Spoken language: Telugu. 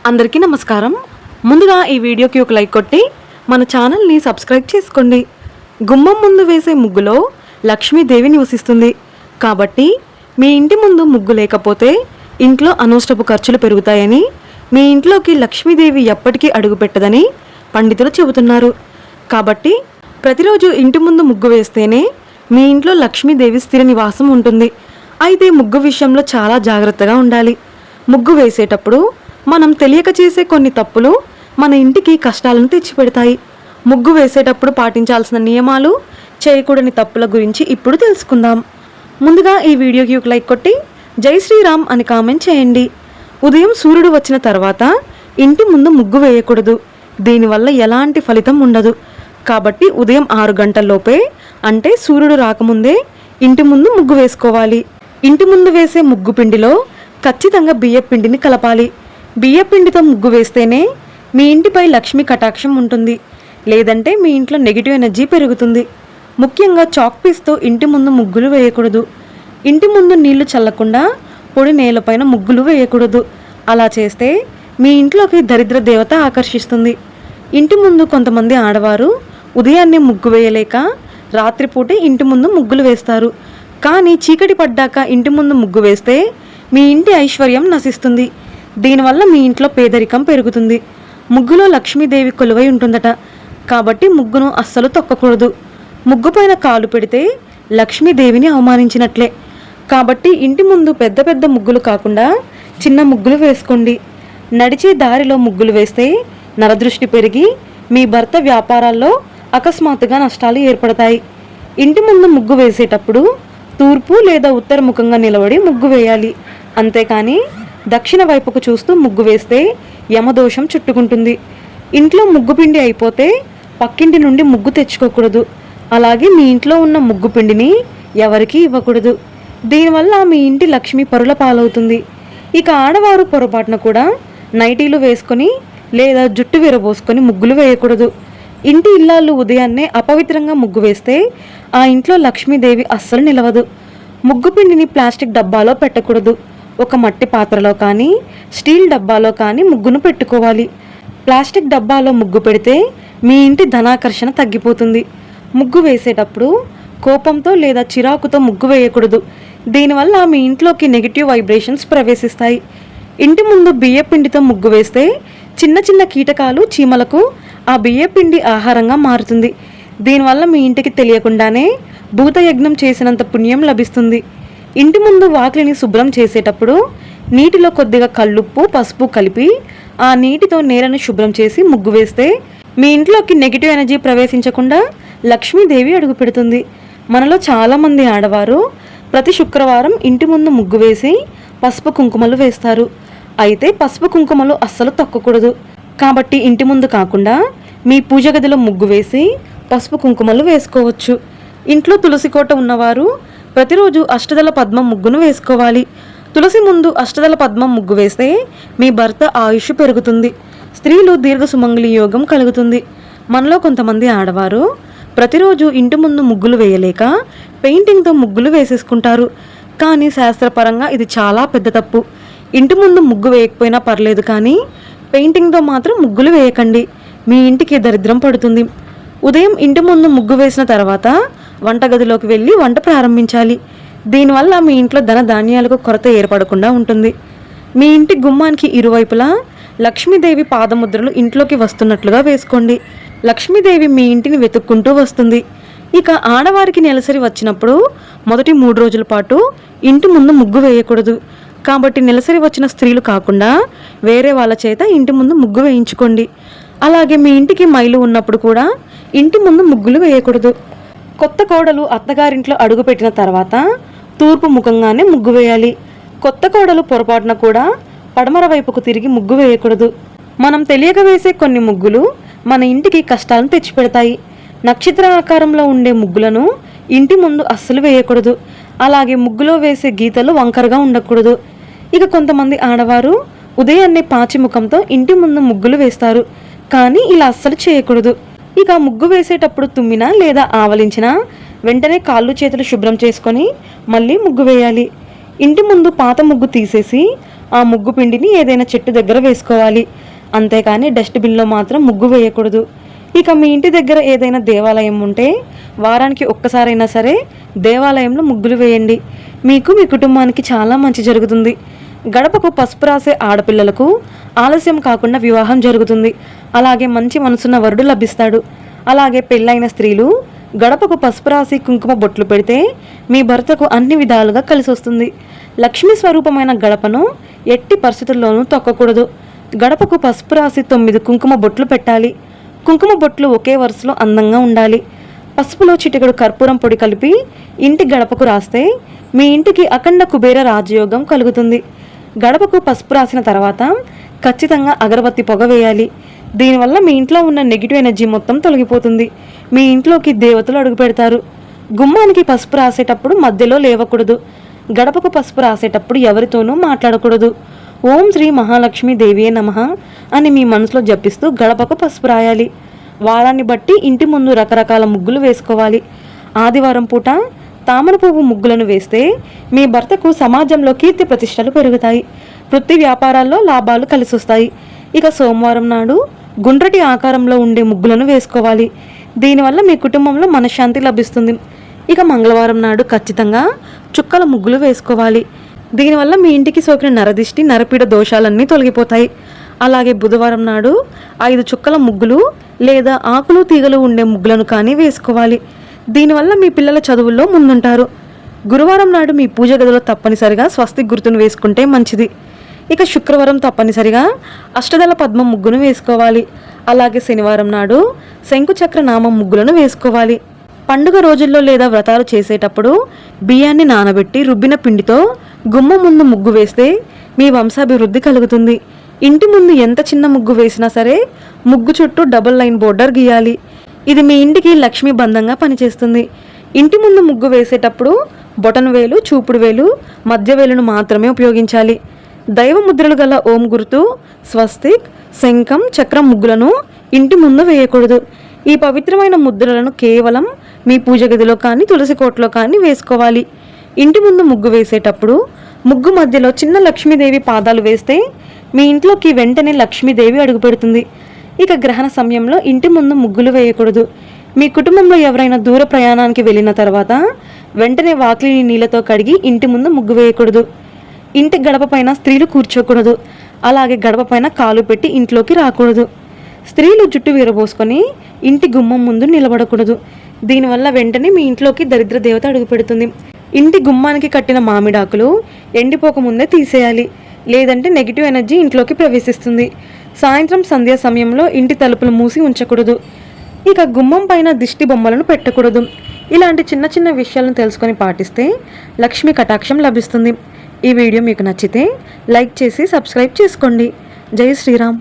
అందరికీ నమస్కారం. ముందుగా ఈ వీడియోకి ఒక లైక్ కొట్టి మన ఛానల్ని సబ్స్క్రైబ్ చేసుకోండి. గుమ్మం ముందు వేసే ముగ్గులో లక్ష్మీదేవి నివసిస్తుంది కాబట్టి మీ ఇంటి ముందు ముగ్గు లేకపోతే ఇంట్లో అనవసరపు ఖర్చులు పెరుగుతాయని, మీ ఇంట్లోకి లక్ష్మీదేవి ఎప్పటికీ అడుగుపెట్టదని పండితులు చెబుతున్నారు. కాబట్టి ప్రతిరోజు ఇంటి ముందు ముగ్గు వేస్తేనే మీ ఇంట్లో లక్ష్మీదేవి స్థిర నివాసం ఉంటుంది. అయితే ముగ్గు విషయంలో చాలా జాగ్రత్తగా ఉండాలి. ముగ్గు వేసేటప్పుడు మనం తెలియక చేసే కొన్ని తప్పులు మన ఇంటికి కష్టాలను తెచ్చిపెడతాయి. ముగ్గు వేసేటప్పుడు పాటించాల్సిన నియమాలు, చేయకూడని తప్పుల గురించి ఇప్పుడు తెలుసుకుందాం. ముందుగా ఈ వీడియోకి ఒక లైక్ కొట్టి జై శ్రీరామ్ అని కామెంట్ చేయండి. ఉదయం సూర్యుడు వచ్చిన తర్వాత ఇంటి ముందు ముగ్గు వేయకూడదు. దీనివల్ల ఎలాంటి ఫలితం ఉండదు. కాబట్టి ఉదయం 6 గంటల్లోపే, అంటే సూర్యుడు రాకముందే ఇంటి ముందు ముగ్గు వేసుకోవాలి. ఇంటి ముందు వేసే ముగ్గు పిండిలో ఖచ్చితంగా బియ్యం పిండిని కలపాలి. బియ్యం పిండితో ముగ్గు వేస్తేనే మీ ఇంటిపై లక్ష్మీ కటాక్షం ఉంటుంది. లేదంటే మీ ఇంట్లో నెగిటివ్ ఎనర్జీ పెరుగుతుంది. ముఖ్యంగా చాక్ పీస్తో ఇంటి ముందు ముగ్గులు వేయకూడదు. ఇంటి ముందు నీళ్లు చల్లకుండా పొడి నేలపైన ముగ్గులు వేయకూడదు. అలా చేస్తే మీ ఇంట్లోకి దరిద్ర దేవత ఆకర్షిస్తుంది. ఇంటి ముందు కొంతమంది ఆడవారు ఉదయాన్నే ముగ్గు వేయలేక రాత్రిపూట ఇంటి ముందు ముగ్గులు వేస్తారు. కానీ చీకటి పడ్డాక ఇంటి ముందు ముగ్గు వేస్తే మీ ఇంటి ఐశ్వర్యం నశిస్తుంది. దీనివల్ల మీ ఇంట్లో పేదరికం పెరుగుతుంది. ముగ్గులో లక్ష్మీదేవి కొలువై ఉంటుందట. కాబట్టి ముగ్గును అస్సలు తొక్కకూడదు. ముగ్గు పైన కాలు పెడితే లక్ష్మీదేవిని అవమానించినట్లే. కాబట్టి ఇంటి ముందు పెద్ద పెద్ద ముగ్గులు కాకుండా చిన్న ముగ్గులు వేసుకోండి. నడిచే దారిలో ముగ్గులు వేస్తే నరదృష్టి పెరిగి మీ భర్త వ్యాపారాల్లో అకస్మాత్తుగా నష్టాలు ఏర్పడతాయి. ఇంటి ముందు ముగ్గు వేసేటప్పుడు తూర్పు లేదా ఉత్తర ముఖంగా నిలబడి ముగ్గు వేయాలి. అంతేకాని దక్షిణ వైపుకు చూస్తూ ముగ్గు వేస్తే యమదోషం చుట్టుకుంటుంది. ఇంట్లో ముగ్గు పిండి అయిపోతే పక్కింటి నుండి ముగ్గు తెచ్చుకోకూడదు. అలాగే మీ ఇంట్లో ఉన్న ముగ్గు పిండిని ఎవరికీ ఇవ్వకూడదు. దీనివల్ల మీ ఇంటి లక్ష్మి పరుల పాలవుతుంది. ఇక ఆడవారు పొరపాటున కూడా నైటీలు వేసుకొని లేదా జుట్టు విరబోసుకొని ముగ్గులు వేయకూడదు. ఇంటి ఇల్లాలు ఉదయాన్నే అపవిత్రంగా ముగ్గు వేస్తే ఆ ఇంట్లో లక్ష్మీదేవి అస్సలు నిలవదు. ముగ్గు పిండిని ప్లాస్టిక్ డబ్బాలో పెట్టకూడదు. ఒక మట్టి పాత్రలో కానీ స్టీల్ డబ్బాలో కానీ ముగ్గును పెట్టుకోవాలి. ప్లాస్టిక్ డబ్బాలో ముగ్గు పెడితే మీ ఇంటి ధనాకర్షణ తగ్గిపోతుంది. ముగ్గు వేసేటప్పుడు కోపంతో లేదా చిరాకుతో ముగ్గు వేయకూడదు. దీనివల్ల మీ ఇంట్లోకి నెగిటివ్ వైబ్రేషన్స్ ప్రవేశిస్తాయి. ఇంటి ముందు బియ్యపిండితో ముగ్గు వేస్తే చిన్న చిన్న కీటకాలు, చీమలకు ఆ బియ్యపిండి ఆహారంగా మారుతుంది. దీనివల్ల మీ ఇంటికి తెలియకుండానే భూతయజ్ఞం చేసినంత పుణ్యం లభిస్తుంది. ఇంటి ముందు వాకిలిని శుభ్రం చేసేటప్పుడు నీటిలో కొద్దిగా కల్లుప్పు, పసుపు కలిపి ఆ నీటితో నేలను శుభ్రం చేసి ముగ్గు వేస్తే మీ ఇంట్లోకి నెగిటివ్ ఎనర్జీ ప్రవేశించకుండా లక్ష్మీదేవి అడుగు పెడుతుంది. మనలో చాలామంది ఆడవారు ప్రతి శుక్రవారం ఇంటి ముందు ముగ్గు వేసి పసుపు కుంకుమలు వేస్తారు. అయితే పసుపు కుంకుమలు అస్సలు తొక్కకూడదు. కాబట్టి ఇంటి ముందు కాకుండా మీ పూజ గదిలో ముగ్గు వేసి పసుపు కుంకుమలు వేసుకోవచ్చు. ఇంట్లో తులసి కోట ఉన్నవారు ప్రతిరోజు అష్టదళ పద్మం ముగ్గును వేసుకోవాలి. తులసి ముందు అష్టదళ పద్మం ముగ్గు వేస్తే మీ భర్త ఆయుష్ పెరుగుతుంది. స్త్రీలు దీర్ఘ సుమంగళి యోగం కలుగుతుంది. మనలో కొంతమంది ఆడవారు ప్రతిరోజు ఇంటి ముందు ముగ్గులు వేయలేక పెయింటింగ్తో ముగ్గులు వేసేసుకుంటారు. కానీ శాస్త్రపరంగా ఇది చాలా పెద్ద తప్పు. ఇంటి ముందు ముగ్గు వేయకపోయినా పర్లేదు, కానీ పెయింటింగ్తో మాత్రం ముగ్గులు వేయకండి. మీ ఇంటికి దరిద్రం పడుతుంది. ఉదయం ఇంటి ముందు ముగ్గు వేసిన తర్వాత వంటగదిలోకి వెళ్ళి వంట ప్రారంభించాలి. దీనివల్ల మీ ఇంట్లో ధన ధాన్యాలకు కొరత ఏర్పడకుండా ఉంటుంది. మీ ఇంటి గుమ్మానికి ఇరువైపులా లక్ష్మీదేవి పాదముద్రలు ఇంట్లోకి వస్తున్నట్లుగా వేసుకోండి. లక్ష్మీదేవి మీ ఇంటిని వెతుక్కుంటూ వస్తుంది. ఇక ఆడవారికి నెలసరి వచ్చినప్పుడు మొదటి 3 రోజుల పాటు ఇంటి ముందు ముగ్గు వేయకూడదు. కాబట్టి నెలసరి వచ్చిన స్త్రీలు కాకుండా వేరే వాళ్ళ చేత ఇంటి ముందు ముగ్గు వేయించుకోండి. అలాగే మీ ఇంటికి మైలు ఉన్నప్పుడు కూడా ఇంటి ముందు ముగ్గులు వేయకూడదు. కొత్త కోడలు అత్తగారింట్లో అడుగుపెట్టిన తర్వాత తూర్పు ముఖంగానే ముగ్గు వేయాలి. కొత్త కోడలు పొరపాటున కూడా పడమర వైపుకు తిరిగి ముగ్గు వేయకూడదు. మనం తెలియక వేసే కొన్ని ముగ్గులు మన ఇంటికి కష్టాలను తెచ్చిపెడతాయి. నక్షత్ర ఆకారంలో ఉండే ముగ్గులను ఇంటి ముందు అస్సలు వేయకూడదు. అలాగే ముగ్గులో వేసే గీతలు వంకరగా ఉండకూడదు. ఇక కొంతమంది ఆడవారు ఉదయాన్నే పాచి ముఖంతో ఇంటి ముందు ముగ్గులు వేస్తారు. కానీ ఇలా అస్సలు చేయకూడదు. ఇక ముగ్గు వేసేటప్పుడు తుమ్మినా లేదా ఆవలించినా వెంటనే కాళ్ళు చేతులు శుభ్రం చేసుకొని మళ్ళీ ముగ్గు వేయాలి. ఇంటి ముందు పాత ముగ్గు తీసేసి ఆ ముగ్గు పిండిని ఏదైనా చెట్టు దగ్గర వేసుకోవాలి. అంతేకాని డస్ట్బిన్లో మాత్రం ముగ్గు వేయకూడదు. ఇక మీ ఇంటి దగ్గర ఏదైనా దేవాలయం ఉంటే వారానికి ఒక్కసారైనా సరే దేవాలయంలో ముగ్గులు వేయండి. మీకు మీ కుటుంబానికి చాలా మంచి జరుగుతుంది. గడపకు పసుపు రాసే ఆడపిల్లలకు ఆలస్యం కాకుండా వివాహం జరుగుతుంది. అలాగే మంచి మనసున్న వరుడు లభిస్తాడు. అలాగే పెళ్ళైన స్త్రీలు గడపకు పసుపు రాసి కుంకుమ బొట్లు పెడితే మీ భర్తకు అన్ని విధాలుగా కలిసి వస్తుంది. లక్ష్మీ స్వరూపమైన గడపను ఎట్టి పరిస్థితుల్లోనూ తొక్కకూడదు. గడపకు పసుపు రాసి 9 కుంకుమ బొట్లు పెట్టాలి. కుంకుమ బొట్లు ఒకే వరుసలో అందంగా ఉండాలి. పసుపులో చిటికెడు కర్పూరం పొడి కలిపి ఇంటి గడపకు రాస్తే మీ ఇంటికి అఖండ కుబేర రాజయోగం కలుగుతుంది. గడపకు పసుపు రాసిన తర్వాత ఖచ్చితంగా అగరబత్తి పొగ వేయాలి. దీనివల్ల మీ ఇంట్లో ఉన్న నెగిటివ్ ఎనర్జీ మొత్తం తొలగిపోతుంది. మీ ఇంట్లోకి దేవతలు అడుగు పెడతారు. గుమ్మానికి పసుపు రాసేటప్పుడు మధ్యలో లేవకూడదు. గడపకు పసుపు రాసేటప్పుడు ఎవరితోనూ మాట్లాడకూడదు. ఓం శ్రీ మహాలక్ష్మి దేవియే నమః అని మీ మనసులో జపిస్తూ గడపకు పసుపు రాయాలి. వారాన్ని బట్టి ఇంటి ముందు రకరకాల ముగ్గులు వేసుకోవాలి. ఆదివారం పూట తామర పువ్వు ముగ్గులను వేస్తే మీ భర్తకు సమాజంలో కీర్తి ప్రతిష్టలు పెరుగుతాయి. వృత్తి వ్యాపారాల్లో లాభాలు కలిసొస్తాయి. ఇక సోమవారం నాడు గుండ్రటి ఆకారంలో ఉండే ముగ్గులను వేసుకోవాలి. దీనివల్ల మీ కుటుంబంలో మనశ్శాంతి లభిస్తుంది. ఇక మంగళవారం నాడు ఖచ్చితంగా చుక్కల ముగ్గులు వేసుకోవాలి. దీనివల్ల మీ ఇంటికి సోకిన నరదిష్టి నరపీడ దోషాలన్నీ తొలగిపోతాయి. అలాగే బుధవారం నాడు 5 చుక్కల ముగ్గులు లేదా ఆకులు తీగలు ఉండే ముగ్గులను కానీ వేసుకోవాలి. దీనివల్ల మీ పిల్లల చదువుల్లో ముందుంటారు. గురువారం నాడు మీ పూజ గదిలో తప్పనిసరిగా స్వస్తిక్ గుర్తును వేసుకుంటే మంచిది. ఇక శుక్రవారం తప్పనిసరిగా అష్టదళ పద్మం ముగ్గును వేసుకోవాలి. అలాగే శనివారం నాడు శంకుచక్ర నామం ముగ్గులను వేసుకోవాలి. పండుగ రోజుల్లో లేదా వ్రతాలు చేసేటప్పుడు బియ్యాన్ని నానబెట్టి రుబ్బిన పిండితో గుమ్మం ముందు ముగ్గు వేస్తే మీ వంశాభివృద్ధి కలుగుతుంది. ఇంటి ముందు ఎంత చిన్న ముగ్గు వేసినా సరే ముగ్గు చుట్టూ డబుల్ లైన్ బోర్డర్ గీయాలి. ఇది మీ ఇంటికి లక్ష్మీ బంధంగా పనిచేస్తుంది. ఇంటి ముందు ముగ్గు వేసేటప్పుడు బొటన వేలు, చూపుడు వేలు, మధ్య వేలును మాత్రమే ఉపయోగించాలి. దైవ ముద్రలు గల ఓం గుర్తు, స్వస్తిక్, శంఖం, చక్రం ముగ్గులను ఇంటి ముందు వేయకూడదు. ఈ పవిత్రమైన ముద్రలను కేవలం మీ పూజ గదిలో కానీ తులసి కోటలో కానీ వేసుకోవాలి. ఇంటి ముందు ముగ్గు వేసేటప్పుడు ముగ్గు మధ్యలో చిన్న లక్ష్మీదేవి పాదాలు వేస్తే మీ ఇంట్లోకి వెంటనే లక్ష్మీదేవి అడుగుపెడుతుంది. ఇక గ్రహణ సమయంలో ఇంటి ముందు ముగ్గులు వేయకూడదు. మీ కుటుంబంలో ఎవరైనా దూర ప్రయాణానికి వెళ్ళిన తర్వాత వెంటనే వాకిలిని నీళ్ళతో కడిగి ఇంటి ముందు ముగ్గు వేయకూడదు. ఇంటి గడప పైన స్త్రీలు కూర్చోకూడదు. అలాగే గడప పైన కాలు పెట్టి ఇంట్లోకి రాకూడదు. స్త్రీలు జుట్టు విరబోసుకొని ఇంటి గుమ్మం ముందు నిలబడకూడదు. దీనివల్ల వెంటనే మీ ఇంట్లోకి దరిద్ర దేవత అడుగుపెడుతుంది. ఇంటి గుమ్మానికి కట్టిన మామిడాకులు ఎండిపోక ముందే తీసేయాలి. లేదంటే నెగిటివ్ ఎనర్జీ ఇంట్లోకి ప్రవేశిస్తుంది. సాయంత్రం సంధ్యా సమయంలో ఇంటి తలుపులు మూసి ఉంచకూడదు. ఇక గుమ్మం పైన దిష్టి బొమ్మలను పెట్టకూడదు. ఇలాంటి చిన్న చిన్న విషయాలను తెలుసుకొని పాటిస్తే లక్ష్మీ కటాక్షం లభిస్తుంది. ఈ వీడియో మీకు నచ్చితే లైక్ చేసి సబ్స్క్రైబ్ చేసుకోండి. జై శ్రీరామ్.